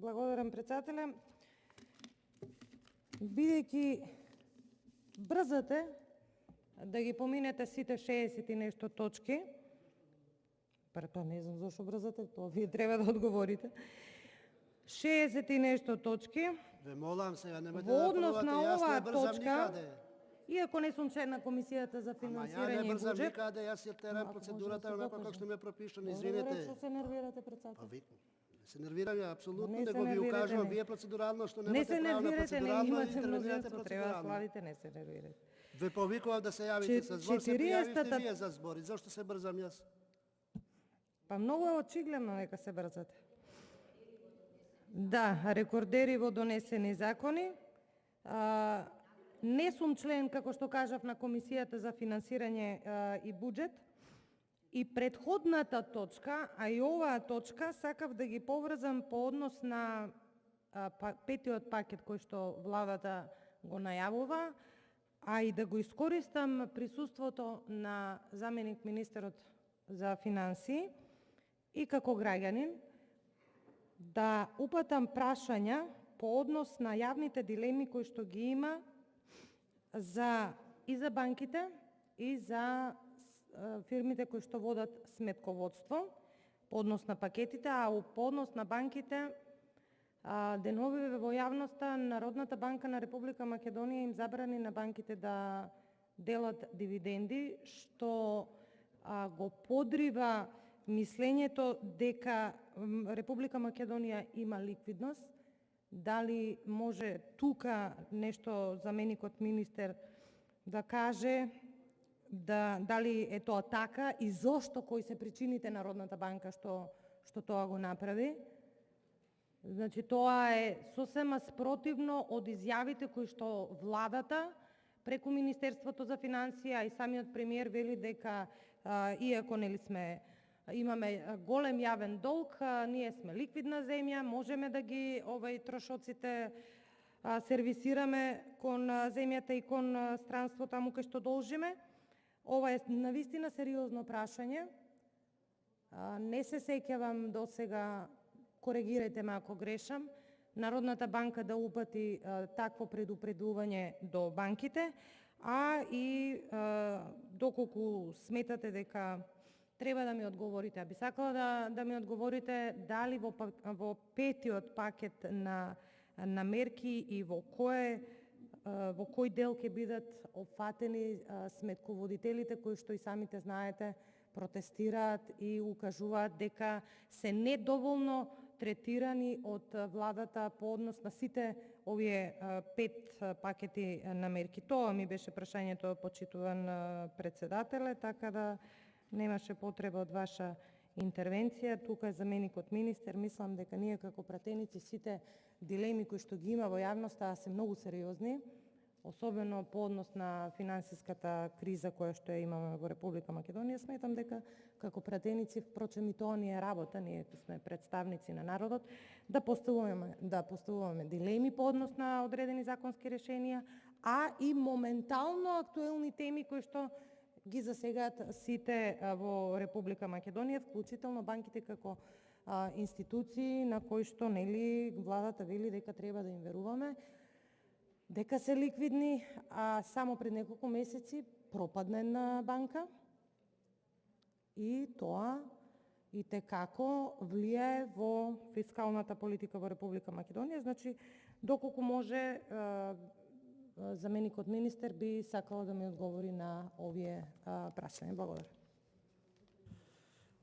Благодарам, председателе. Бидејќи брзате да ги поминете сите 60 и нешто точки, па не знам зашто брзате, тоа вие треба да одговорите. 60 и нешто точки. Ве молам сега, немојте Во да однос нападувате, на јас не оваа брзам точка, никаде. иако не сум член на Комисијата за Ама ја финансирање не и брзам буџет. никаде, јас ја терам процедурата онако како што ме пропишано, Добре, извинете. што се нервирате, Па председател? ви не се нервирам ја, апсолутно, Не се него ви нервирате, укажувам, не. вие процедурално што Не немате се право на нервирате, не процедурално, имате интервенирате мнозинство, треба да процедурално. славите, не се нервирате. Ве повикував да се јавите со збор, се 40-та пријавивте вие за збор. И зошто се брзам јас? Па многу е очигледно дека се брзате. Да, рекордери во донесени закони. Не сум член, како што кажав, на Комисијата за финансирање и буџет. И претходната точка, а и оваа точка, сакав да ги поврзам по однос на петиот пакет кој што владата го најавува, а и да го искористам присуството на заменик министерот за финансии и како граѓанин да упатам прашања по однос на јавните дилеми кои што ги има и за банките и за фирмите кои што водат сметководство по однос на пакетите, а по однос на банките деновиве во јавноста Народната банка на Република Македонија им забрани на банките да делат дивиденди, што го подрива мислењето дека Република Македонија има ликвидност. Дали може тука нешто заменикот министер да каже, дали е тоа така и зошто, кои се причините Народната банка што тоа го направи. Значи, тоа е сосема спротивно од изјавите кои што владата преку Министерството за финансија и самиот премиер вели дека иако имаме голем јавен долг, ние сме ликвидна земја, можеме да ги трошоците сервисираме кон земјата и кон странство таму кај што должиме. Ова е навистина сериозно прашање. Не се сеќавам до сега, коригирајте ме ако грешам, Народната банка да упати такво предупредување до банките, а и доколку сметате дека треба да ми одговорите, а би сакала да ми одговорите дали во петиот пакет на мерки и во кој дел ќе бидат опфатени сметководителите кои што и самите знаете протестираат и укажуваат дека се недоволно третирани од владата по однос на сите овие 5 пакети на мерки. Тоа ми беше прашањето, почитуван председателе, така да немаше потреба од ваша интервенција. Тука е заменикот министер. Мислам дека ние како пратеници сите дилеми кои што ги има во јавноста се многу сериозни, особено по однос на финансиската криза која што ја имаме во Република Македонија. Сметам дека како пратеници, впрочем и тоа ни е работа, ние сме представници на народот, да поставуваме дилеми по однос на одредени законски решенија, а и моментално актуелни теми кои што ги засегаат сите во Република Македонија, вклучително банките како институции на кои што владата вели дека треба да им веруваме, дека се ликвидни, а само пред неколку месеци пропадна една банка и тоа итекако влијае во фискалната политика во Република Македонија. Значи, доколку може, заменикот министер би сакал да ми одговори на овие прашања. Благодарам.